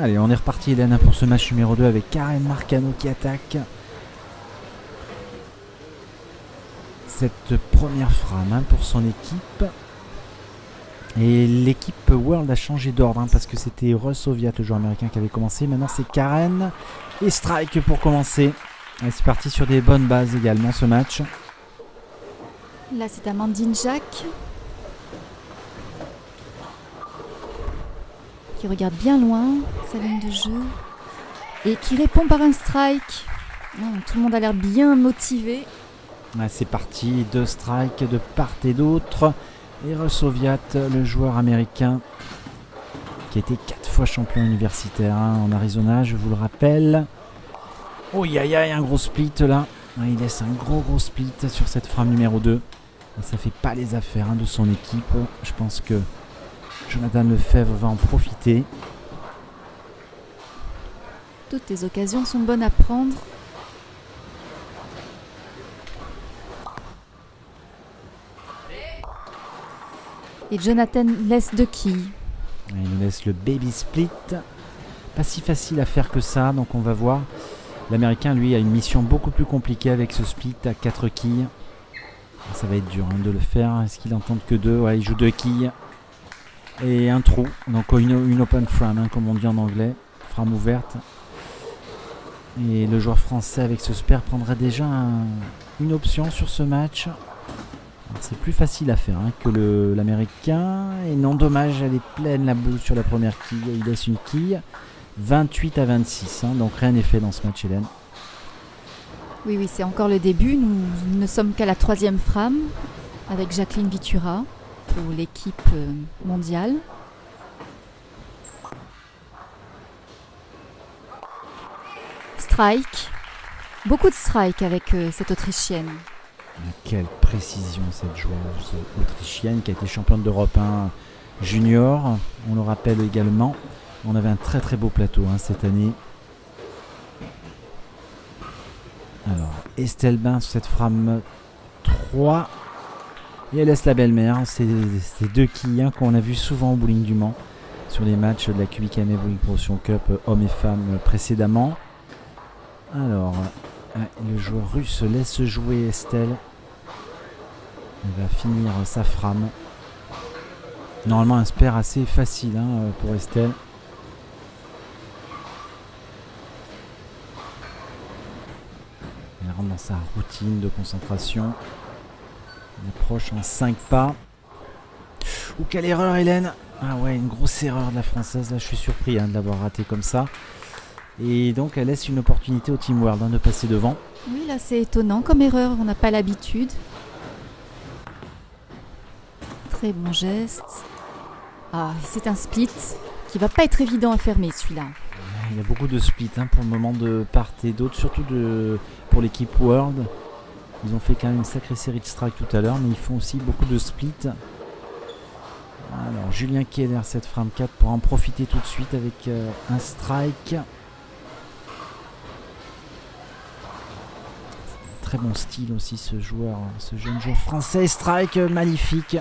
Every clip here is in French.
Allez, on est reparti Hélène pour ce match numéro 2 avec Karen Marcano qui attaque. Cette première frame pour son équipe. Et l'équipe World a changé d'ordre parce que c'était Russ Soviat, le joueur américain, qui avait commencé. Maintenant c'est Karen et Strike pour commencer. Et c'est parti sur des bonnes bases également ce match. Là c'est Amandine Jacques qui regarde bien loin sa ligne de jeu et qui répond par un strike. Tout le monde a l'air bien motivé. C'est parti, 2 strikes de part et d'autre. Et Russ Soviat, le joueur américain qui a été 4 fois champion universitaire en Arizona, je vous le rappelle. Oh aïe aïe, un gros split là. Il laisse un gros split sur cette frame numéro 2. Et ça fait pas les affaires de son équipe. Je pense que Jonathan Lefebvre va en profiter. Toutes les occasions sont bonnes à prendre. Et Jonathan laisse 2 quilles. Il nous laisse le baby split. Pas si facile à faire que ça, donc on va voir. L'Américain, lui, a une mission beaucoup plus compliquée avec ce split à 4 quilles. Ça va être dur de le faire. Est-ce qu'il en tente que 2 ? Ouais, il joue 2 quilles. Et un trou, donc une open frame, comme on dit en anglais, frame ouverte. Et le joueur français avec ce spare prendrait déjà une option sur ce match. Alors, c'est plus facile à faire que l'américain. Et non, dommage, elle est pleine la boule sur la première quille. Il laisse une quille. 28 à 26, donc rien n'est fait dans ce match, Hélène. Oui, c'est encore le début. Nous ne sommes qu'à la 3e frame avec Jacqueline Vitura pour l'équipe mondiale. Strike. Beaucoup de strike avec cette Autrichienne. Quelle précision cette joueuse autrichienne qui a été championne d'Europe 1 junior. On le rappelle également. On avait un très beau plateau cette année. Alors, Estelle Bain sur cette frame 3. Et elle laisse la belle-mère. C'est 2 quilles qu'on a vu souvent au bowling du Mans sur les matchs de la QBKM Bowling Promotion Cup hommes et femmes précédemment. Alors, le joueur russe laisse jouer Estelle. Elle va finir sa frame. Normalement un spare assez facile pour Estelle. Elle rentre dans sa routine de concentration. Elle approche en 5 pas. Ouh, quelle erreur, Hélène! Ah ouais, une grosse erreur de la française. Là, je suis surpris de l'avoir raté comme ça. Et donc, elle laisse une opportunité au Team World de passer devant. Oui, là, c'est étonnant comme erreur. On n'a pas l'habitude. Très bon geste. Ah, c'est un split qui va pas être évident à fermer, celui-là. Il y a beaucoup de splits pour le moment de part et d'autre, surtout pour l'équipe World. Ils ont fait quand même une sacrée série de strikes tout à l'heure, mais ils font aussi beaucoup de splits. Alors, Julien Keller, cette frame 4, pour en profiter tout de suite avec un strike. Très bon style aussi ce joueur, ce jeune joueur français. Strike magnifique.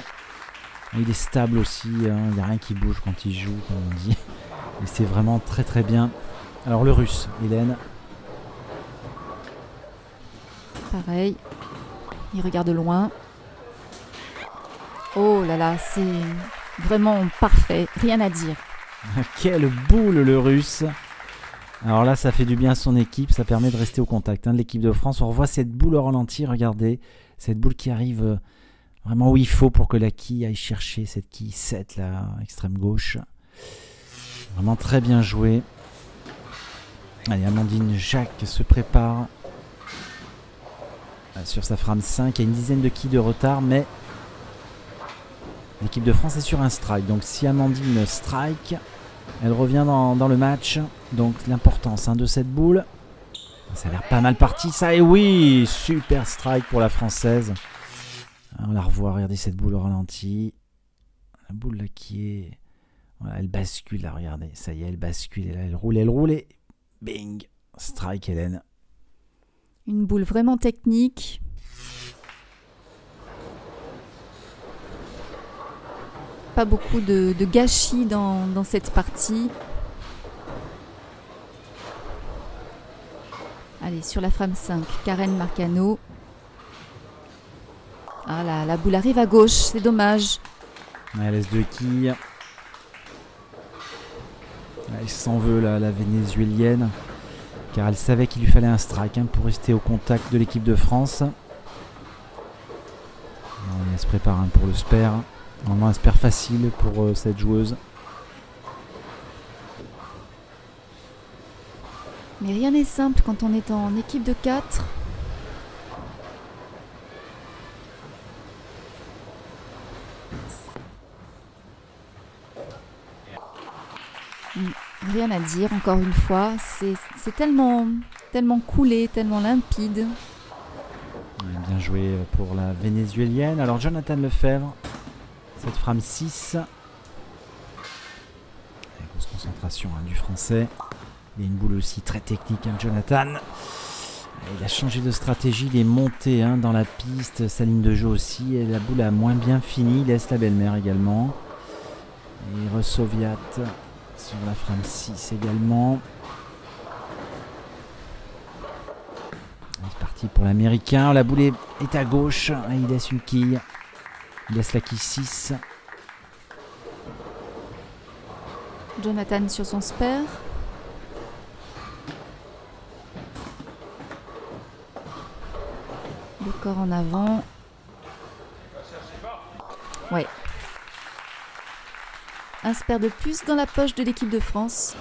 Il est stable aussi, il n'y a rien qui bouge quand il joue, comme on dit. Et c'est vraiment très bien. Alors le russe, Hélène. Pareil, il regarde loin. Oh là là, c'est vraiment parfait, rien à dire. Quelle boule le russe! Alors là, ça fait du bien à son équipe, ça permet de rester au contact de l'équipe de France. On revoit cette boule au ralenti, regardez, cette boule qui arrive vraiment où il faut pour que la quille aille chercher cette quille 7 là, extrême gauche. Vraiment très bien joué. Allez, Amandine Jacques se prépare sur sa frame 5. Il y a une dizaine de quilles de retard, mais L'équipe de France est sur un strike. Donc si Amandine strike, elle revient dans le match. Donc l'importance de cette boule. Ça a l'air pas mal parti ça. Et oui, super strike pour la Française. On la revoit, regardez cette boule au ralenti. La boule là qui est... Voilà, elle bascule là, regardez. Ça y est, elle bascule. Et là, elle roule et... Bing. Strike Hélène. Une boule vraiment technique. Pas beaucoup de gâchis dans cette partie. Allez, sur la frame 5, Karen Marcano. Ah là, la boule arrive à gauche, c'est dommage. Elle laisse 2 quilles. Elle s'en veut la vénézuélienne. Car elle savait qu'il lui fallait un strike pour rester au contact de l'équipe de France. Elle se prépare pour le spare. Normalement un spare facile pour cette joueuse. Mais rien n'est simple quand on est en équipe de 4. Rien à dire, encore une fois. C'est tellement coulé, tellement limpide. Bien joué pour la vénézuélienne. Alors Jonathan Lefebvre, cette frame 6. Grosse concentration du français. Il y a une boule aussi très technique, Jonathan. Il a changé de stratégie, il est monté dans la piste, sa ligne de jeu aussi. Et la boule a moins bien fini, il laisse la belle-mère également. Et Resoviat sur la frame 6 également. C'est parti pour l'américain. La boule est à gauche. Il laisse une quille. Il laisse la quille 6. Jonathan sur son spare. Le corps en avant. Ouais. Un spare de plus dans la poche de l'équipe de France.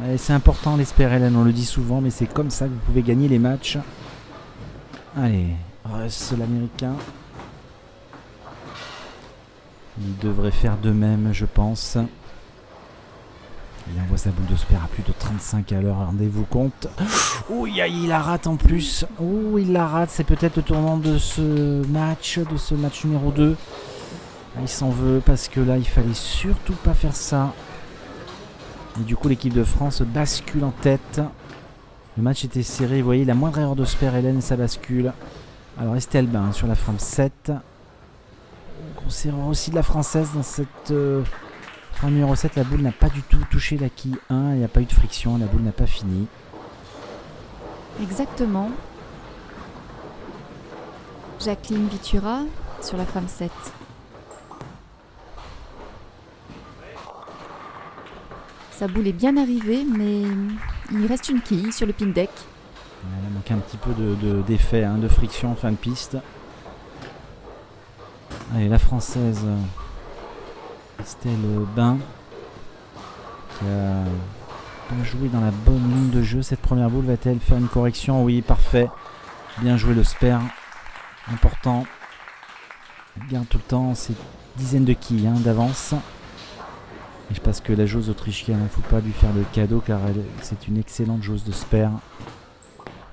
Ouais, c'est important les spares, Hélène, on le dit souvent, mais c'est comme ça que vous pouvez gagner les matchs. Allez, Russ l'américain. Il devrait faire de même, je pense. Il envoie sa boule de spare à plus de 35 à l'heure, rendez-vous compte. Ouh, il la rate en plus. Ouh, il la rate, c'est peut-être le tournant de ce match numéro 2. Il s'en veut parce que là, il fallait surtout pas faire ça. Et du coup, l'équipe de France bascule en tête. Le match était serré, vous voyez, la moindre erreur de spare, Hélène, ça bascule. Alors, Estelle Bain sur la frame 7. Grosse erreur aussi de la Française dans cette frame numéro 7. La boule n'a pas du tout touché la quille 1. Il n'y a pas eu de friction, la boule n'a pas fini. Exactement. Jacqueline Vitura sur la frame 7. Sa boule est bien arrivée, mais il reste une quille sur le pin deck. Il manque un petit peu d'effet, de friction en fin de piste. Allez, la Française Estelle Bain qui a pas joué dans la bonne ligne de jeu. Cette première boule va-t-elle faire une correction? Oui, parfait. Bien joué le spare. Important. Elle garde tout le temps ces dizaines de quilles d'avance. Et je pense que la joueuse autrichienne, il ne faut pas lui faire de cadeau car c'est une excellente joueuse de spare.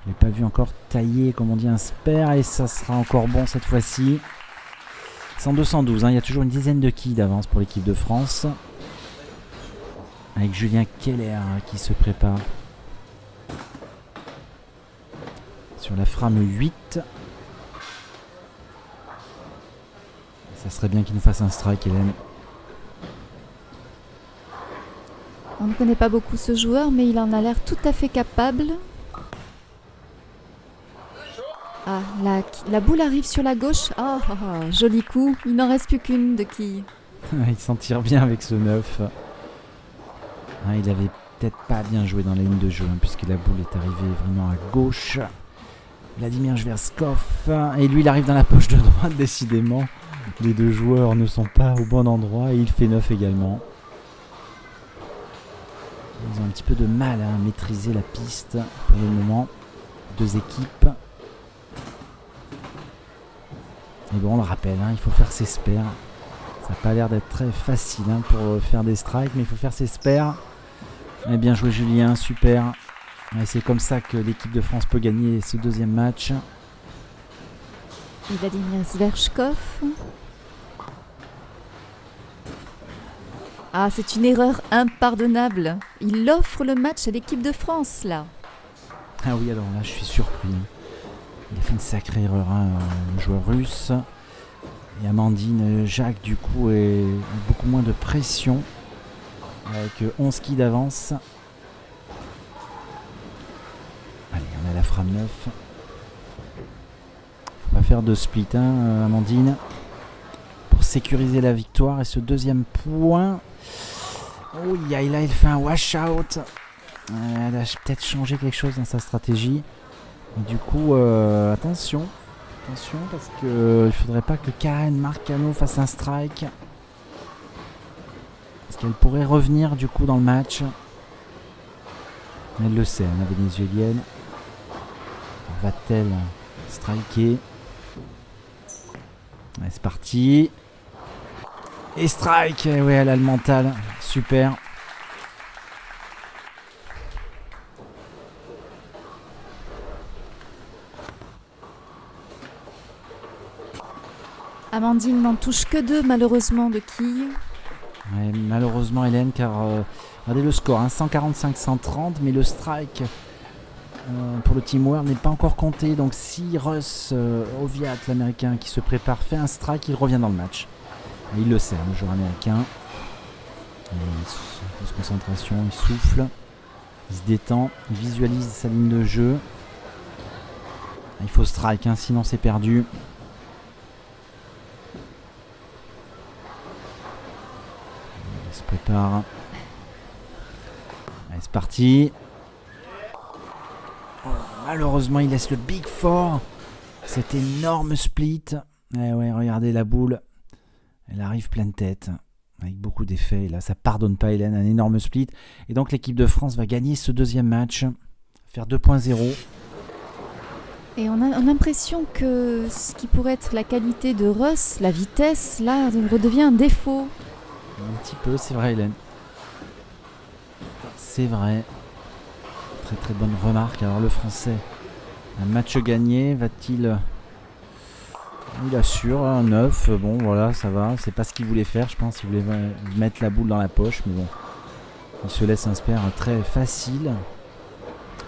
Je n'ai pas vu encore tailler, comme on dit, un spare et ça sera encore bon cette fois-ci. 100-212, il y a toujours une dizaine de quilles d'avance pour l'équipe de France. Avec Julien Keller qui se prépare. Sur la frame 8. Ça serait bien qu'il nous fasse un strike, Hélène. On ne connaît pas beaucoup ce joueur, mais il en a l'air tout à fait capable. Ah, la boule arrive sur la gauche. Oh, joli coup. Il n'en reste plus qu'une de quille. Il s'en tire bien avec ce 9. Il avait peut-être pas bien joué dans la ligne de jeu, puisque la boule est arrivée vraiment à gauche. Vladimir Jverskov. Et lui, il arrive dans la poche de droite, décidément. Les deux joueurs ne sont pas au bon endroit et il fait 9 également. Ils ont un petit peu de mal à maîtriser la piste pour le moment. Deux équipes. Et bon, on le rappelle, il faut faire ses spares. Ça n'a pas l'air d'être très facile pour faire des strikes, mais il faut faire ses spares. Et bien joué Julien, super. Et c'est comme ça que l'équipe de France peut gagner ce deuxième match. Vladimir Zverchkov. Ah, c'est une erreur impardonnable. Il offre le match à l'équipe de France, là. Ah oui, alors là, je suis surpris. Il a fait une sacrée erreur, le joueur russe. Et Amandine Jacques, du coup, est beaucoup moins de pression. Avec 11 kills d'avance. Allez, on a la frame 9. On va faire de split, Amandine. Pour sécuriser la victoire. Et ce deuxième point... Oh, là, il fait un wash out. Elle a peut-être changé quelque chose dans sa stratégie. Et du coup, attention parce que il faudrait pas que Karen Marcano fasse un strike. Parce qu'elle pourrait revenir du coup dans le match. Elle le sait, la vénézuélienne. Va-t-elle striker? Allez, c'est parti. Et strike. Et ouais, elle a le mental. Super. Amandine n'en touche que 2 malheureusement de quilles. Ouais, malheureusement Hélène, car regardez le score, 145-130, mais le strike pour le Team World n'est pas encore compté. Donc si Russ Oviat, l'américain qui se prépare, fait un strike, il revient dans le match. Et il le sait, le joueur américain. Il pose concentration, il souffle, il se détend, il visualise sa ligne de jeu. Il faut strike, sinon c'est perdu. Il se prépare. Allez, c'est parti. Oh, malheureusement, il laisse le Big Four. Cet énorme split. Eh ouais, regardez la boule. Elle arrive pleine tête. Avec beaucoup d'effets. Et là, ça pardonne pas Hélène. Un énorme split. Et donc, l'équipe de France va gagner ce deuxième match. Faire 2.0. Et on a l'impression que ce qui pourrait être la qualité de Russ, la vitesse, là, redevient un défaut. Un petit peu, c'est vrai Hélène. C'est vrai. Très très bonne remarque. Alors le Français, un match gagné, va-t-il... Il assure, 9, bon voilà, ça va. C'est pas ce qu'il voulait faire, je pense. Il voulait mettre la boule dans la poche, mais bon. Il se laisse un spare très facile.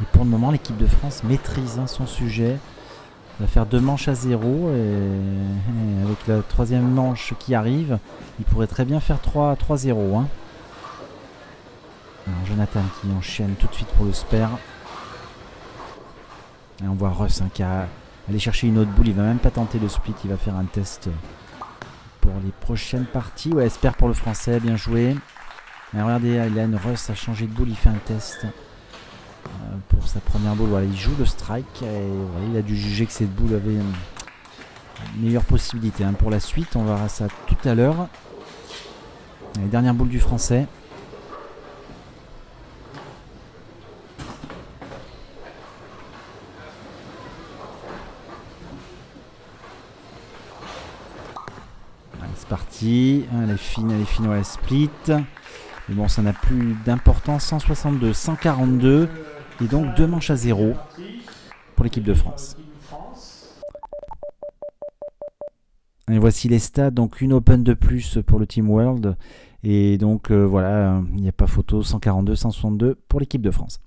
Et pour le moment, l'équipe de France maîtrise son sujet. Il va faire 2 manches à 0 et avec la troisième manche qui arrive, il pourrait très bien faire 3-0. Alors Jonathan qui enchaîne tout de suite pour le spare. Et on voit Russ qui a allé chercher une autre boule. Il va même pas tenter le split, il va faire un test pour les prochaines parties. Ouais, spare pour le Français, bien joué. Et regardez, Hélène, Russ a changé de boule, il fait un test. Pour sa première boule, voilà, il joue le strike et voilà, il a dû juger que cette boule avait une meilleure possibilité. Pour la suite, on verra ça tout à l'heure. La dernière boule du Français. Allez, c'est parti. Elle est fine, ouais, split. Mais bon, ça n'a plus d'importance. 162, 142. Et donc 2 manches à 0 pour l'équipe de France. Et voici les stats. Donc une Open de plus pour le Team World. Et donc voilà, il n'y a pas photo. 142, 162 pour l'équipe de France.